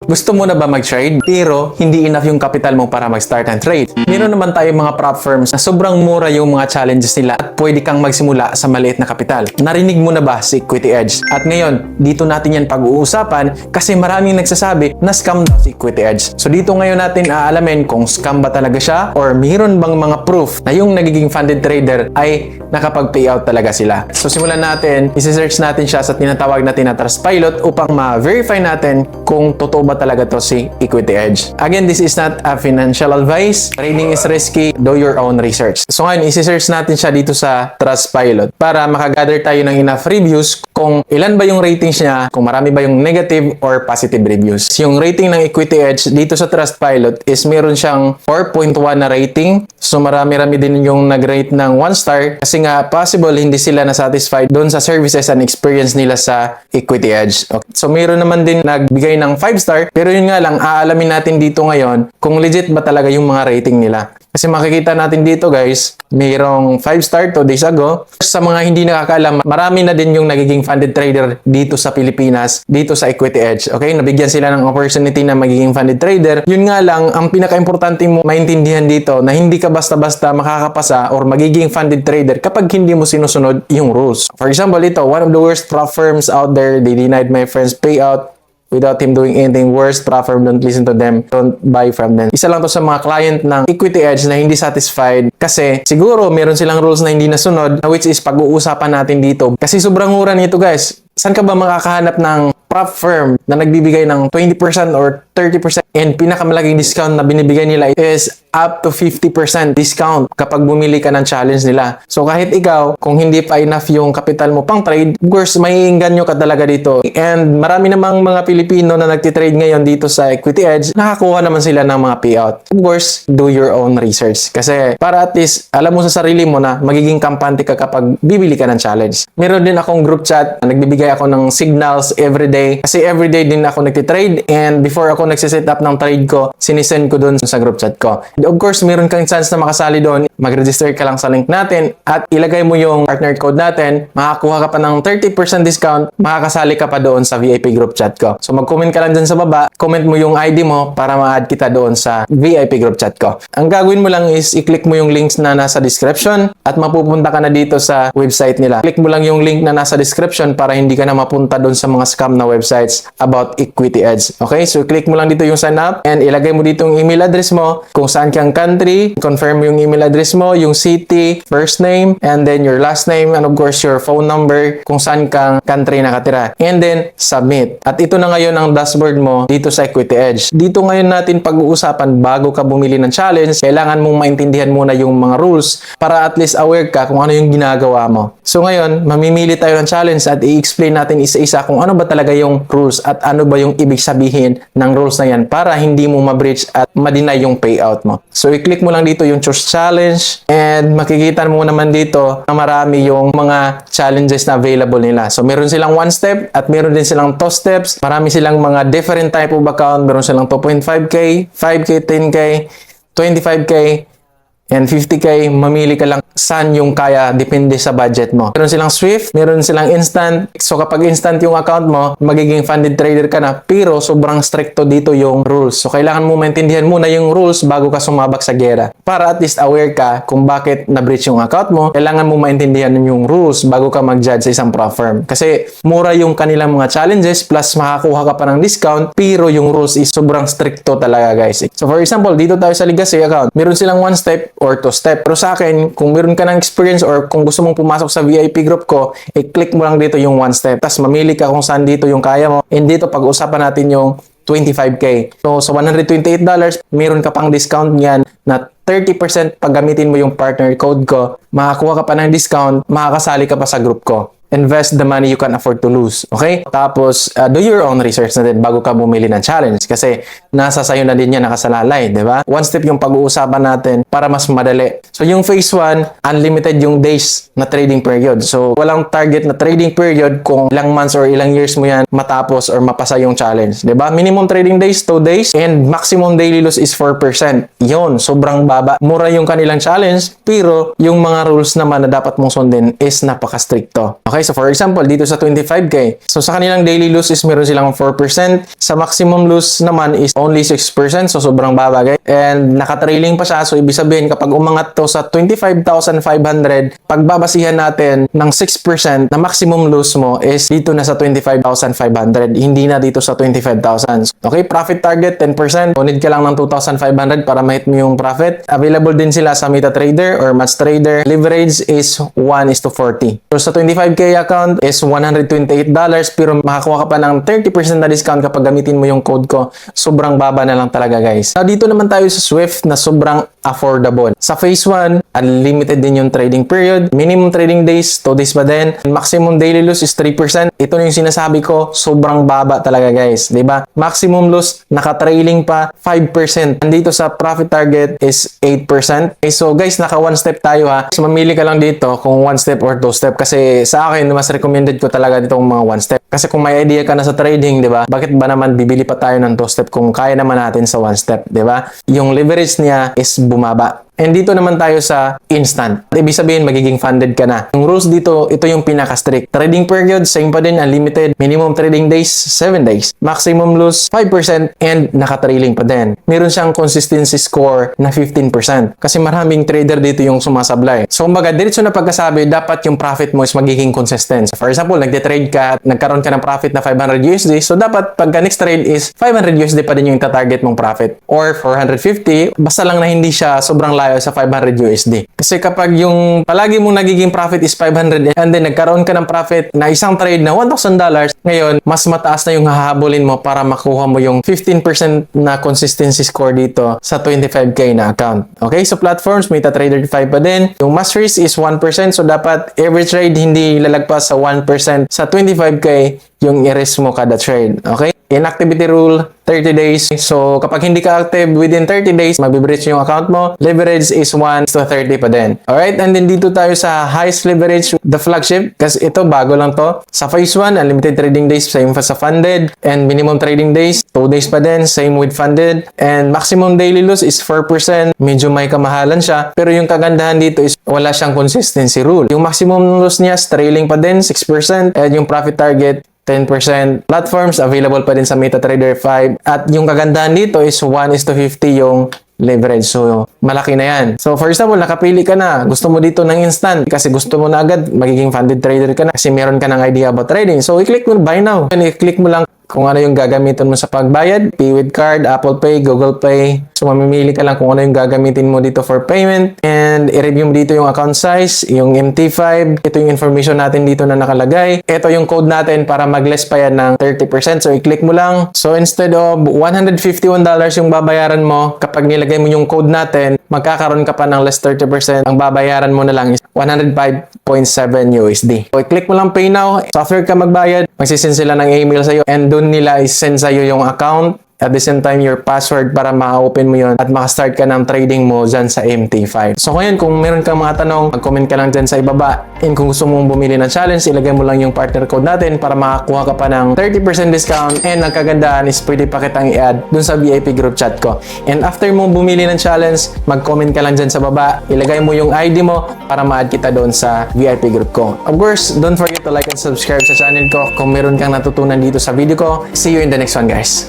Gusto mo na ba mag-trade? Pero hindi enough yung capital mo para mag-start and trade. Meron naman tayong mga prop firms na sobrang mura yung mga challenges nila at pwede kang magsimula sa maliit na kapital. Narinig mo na ba si Equity Edge? At ngayon, dito natin yan pag-uusapan kasi maraming nagsasabi na scam daw si Equity Edge. So dito ngayon natin aalamin kung scam ba talaga siya or mayroon bang mga proof na yung nagiging funded trader ay nakapag-payout talaga sila. So simulan natin, isi-search natin siya sa tinatawag natin na Trustpilot upang ma-verify natin kung totoo ba talaga to si Equity Edge. Again, this is not a financial advice. Trading is risky. Do your own research. So ngayon, isi-search natin siya dito sa Trustpilot para makagather tayo ng enough reviews kung ilan ba yung ratings niya, kung marami ba yung negative or positive reviews. Yung rating ng Equity Edge dito sa Trustpilot is meron siyang 4.1 na rating. So marami-rami din yung nag-rate ng 1 star kasi nga possible hindi sila na-satisfied doon sa services and experience nila sa Equity Edge. Okay. So meron naman din nagbigay ng 5 star pero yun nga lang, aalamin natin dito ngayon kung legit ba talaga yung mga rating nila. Kasi makikita natin dito guys, mayroong 5 star 2 days ago. Sa mga hindi nakakaalam, marami na din yung nagiging funded trader dito sa Pilipinas, dito sa Equity Edge. Okay, nabigyan sila ng opportunity na magiging funded trader. Yun nga lang, ang pinaka-importante mo maintindihan dito na hindi ka basta-basta makakapasa or magiging funded trader kapag hindi mo sinusunod yung rules. For example, ito, one of the worst prop firms out there, they denied my friend's payout without him doing anything worse. Prop firm, don't listen to them, don't buy from them. Isa lang to sa mga client ng Equity Edge na hindi satisfied kasi siguro meron silang rules na hindi nasunod, which is pag-uusapan natin dito. Kasi sobrang mura nito guys. Saan ka ba makakahanap ng prop firm na nagbibigay ng 20% or 30% and pinakamalaking discount na binibigay nila is up to 50% discount kapag bumili ka ng challenge nila. So kahit ikaw, kung hindi pa enough yung capital mo pang trade, of course, may inganyo ka talaga dito. And marami namang mga Pilipino na nagtitrade ngayon dito sa Equity Edge, nakakuha naman sila ng mga payout. Of course, do your own research. Kasi para at least, alam mo sa sarili mo na magiging kampante ka kapag bibili ka ng challenge. Meron din akong group chat, nagbibigay ako ng signals everyday. Kasi everyday din ako nagtitrade and before ako nagsiset up ng trade ko, sinisend ko dun sa group chat ko. And of course, meron kang chance na makasali doon. Mag-register ka lang sa link natin at ilagay mo yung partner code natin. Makakuha ka pa ng 30% discount. Makakasali ka pa doon sa VIP group chat ko. So mag-comment ka lang dyan sa baba. Comment mo yung ID mo para ma-add kita doon sa VIP group chat ko. Ang gagawin mo lang is i-click mo yung links na nasa description at mapupunta ka na dito sa website nila. Click mo lang yung link na nasa description para hindi ka na mapunta doon sa mga scam na websites about Equity Edge. Okay? So click mo lang dito yung sign up and ilagay mo dito yung email address mo, kung saan kang country, confirm yung email address mo, yung city, first name, and then your last name, and of course your phone number, kung saan kang country nakatira. And then submit. At ito na ngayon ang dashboard mo dito sa Equity Edge. Dito ngayon natin pag-uusapan bago ka bumili ng challenge, kailangan mong maintindihan muna yung mga rules para at least aware ka kung ano yung ginagawa mo. So ngayon, mamimili tayo ng challenge at i-explain natin isa-isa kung ano ba talaga yung rules at ano ba yung ibig sabihin ng rules na yan para hindi mo ma-breach at ma-deny yung payout mo. So i-click mo lang dito yung choose challenge and makikita mo naman dito na marami yung mga challenges na available nila. So meron silang 1 step at meron din silang 2 steps. Marami silang mga different type of account. Meron silang 2.5k, 5k, 10k, 25k, and 50k, mamili ka lang saan yung kaya, depende sa budget mo. Meron silang Swift, meron silang Instant. So kapag Instant yung account mo, magiging funded trader ka na, pero sobrang stricto dito yung rules. So kailangan mo maintindihan muna yung rules bago ka sumabak sa gera. Para at least aware ka kung bakit na-breach yung account mo, kailangan mo maintindihan yung rules bago ka mag-judge sa isang prop firm. Kasi mura yung kanilang mga challenges plus makakuha ka pa ng discount, pero yung rules is sobrang stricto talaga guys. So for example, dito tayo sa Legacy account, meron silang 1 step or 2 step. Pero sa akin, kung meron ka ng experience or kung gusto mong pumasok sa VIP group ko, i-click mo lang dito yung 1 step. Tapos mamili ka kung saan dito yung kaya mo. And dito pag-usapan natin yung 25k. So sa $128, meron ka pang discount niyan na 30% pag gamitin mo yung partner code ko. Makakuha ka pa ng discount, makakasali ka pa sa group ko. Invest the money you can afford to lose. Okay? Tapos, do your own research na din bago ka bumili ng challenge. Kasi, nasa sayo na din yan nakasalalay. Diba? 1 step yung pag-uusapan natin para mas madali. So, yung phase 1, unlimited yung days na trading period. So, walang target na trading period kung ilang months or ilang years mo yan matapos or mapasa yung challenge. Diba? Minimum trading days, 2 days. And maximum daily loss is 4%. Yun, sobrang baba. Mura yung kanilang challenge. Pero, yung mga rules naman na dapat mong sundin is napaka-stricto. Okay? Okay, so for example, dito sa 25K, so sa kanilang daily loss is meron silang 4%. Sa maximum loss naman is only 6%. So sobrang baba guys. And nakatrailing pa siya. So ibig sabihin kapag umangat to sa 25,500, pagbabasihan natin ng 6% na maximum loss mo is dito na sa 25,500. Hindi na dito sa 25,000. Okay, profit target 10%. So need ka lang ng 2,500 para ma-hit mo yung profit. Available din sila sa MetaTrader or MaxTrader. Leverage is 1:40. So sa 25K account is $128 pero makakuha ka pa ng 30% na discount kapag gamitin mo yung code ko. Sobrang baba na lang talaga guys. Now, dito naman tayo sa Swift na sobrang affordable. Sa phase 1, unlimited din yung trading period. Minimum trading days, 2 days pa din. Maximum daily loss is 3%. Ito na yung sinasabi ko, sobrang baba talaga guys. Diba? Maximum loss, naka-trailing pa, 5%. Andito sa profit target is 8%. Okay, so guys, naka 1 step tayo ha. So mamili ka lang dito kung 1 step or 2 step. Kasi sa akin, mas recommended ko talaga ditong mga 1 step. Kasi kung may idea ka na sa trading, diba? Bakit ba naman bibili pa tayo ng 2 step kung kaya naman natin sa 1 step, diba? Yung leverage niya is bumaba. And dito naman tayo sa instant. Ibig sabihin, magiging funded ka na. Yung rules dito, ito yung pinaka-strict. Trading period, same pa din, unlimited. Minimum trading days, 7 days. Maximum loss, 5%. And naka-trailing pa din. Meron siyang consistency score na 15%. Kasi maraming trader dito yung sumasablay. So, kumbaga, diretso na pagkasabi, dapat yung profit mo is magiging consistent. For example, nagde-trade ka at nagkaroon ka ng profit na 500 USD. So, dapat pagka next trade is 500 USD pa din yung ita-target mong profit. Or 450, basta lang na hindi siya sobrang layo sa 500 USD. Kasi kapag yung palagi mong nagiging profit is 500 and then nagkaroon ka ng profit na isang trade na $1,000, ngayon, mas mataas na yung hahabulin mo para makuha mo yung 15% na consistency score dito sa 25K na account. Okay? So platforms, MetaTrader 5 pa din. Yung mass risk is 1%. So dapat every trade hindi lalagpas sa 1% sa 25K yung i-risk mo kada trade. Okay? Inactivity rule, 30 days. So, kapag hindi ka active within 30 days, mabibreach yung account mo. Leverage is 1:30 pa din. Alright? And then dito tayo sa highest leverage, the flagship. Kasi ito, bago lang to. Sa phase 1, unlimited trading days, same sa funded. And minimum trading days, 2 days pa din, same with funded. And maximum daily loss is 4%. Medyo may kamahalan siya. Pero yung kagandahan dito is wala siyang consistency rule. Yung maximum loss niya, trailing pa din, 6%. And yung profit target, 10%. Platforms, available pa din sa MetaTrader 5. At yung kagandahan dito is 1:50 yung leverage. So, malaki na yan. So, for example, nakapili ka na. Gusto mo dito ng instant kasi gusto mo na agad magiging funded trader ka na kasi meron ka ng idea about trading. So, i-click mo buy now. And i-click mo lang kung ano yung gagamitin mo sa pagbayad. Pay with card, Apple Pay, Google Pay. So, mamimili ka lang kung ano yung gagamitin mo dito for payment. And i-review mo dito yung account size, yung MT5. Ito yung information natin dito na nakalagay. Ito yung code natin para mag-less pa yan ng 30%. So, i-click mo lang. So, instead of $151 yung babayaran mo, kapag nilagay mo yung code natin, magkakaroon ka pa ng less 30%. Ang babayaran mo na lang is 105.7 USD. So, i-click mo lang Pay Now. So, after ka magbayad, magsisend sila ng email sa'yo and doon nila is-send sa'yo yung account. At the same time, your password para ma-open mo yun at makastart ka ng trading mo dyan sa MT5. So ngayon, kung meron kang mga tanong, mag-comment ka lang dyan sa ibaba. And kung gusto mong bumili ng challenge, ilagay mo lang yung partner code natin para makakuha ka pa ng 30% discount. And ang kagandahan is pwede pa kitang i-add dun sa VIP group chat ko. And after mo bumili ng challenge, mag-comment ka lang dyan sa baba. Ilagay mo yung ID mo para ma-add kita doon sa VIP group ko. Of course, don't forget to like and subscribe sa channel ko kung meron kang natutunan dito sa video ko. See you in the next one, guys.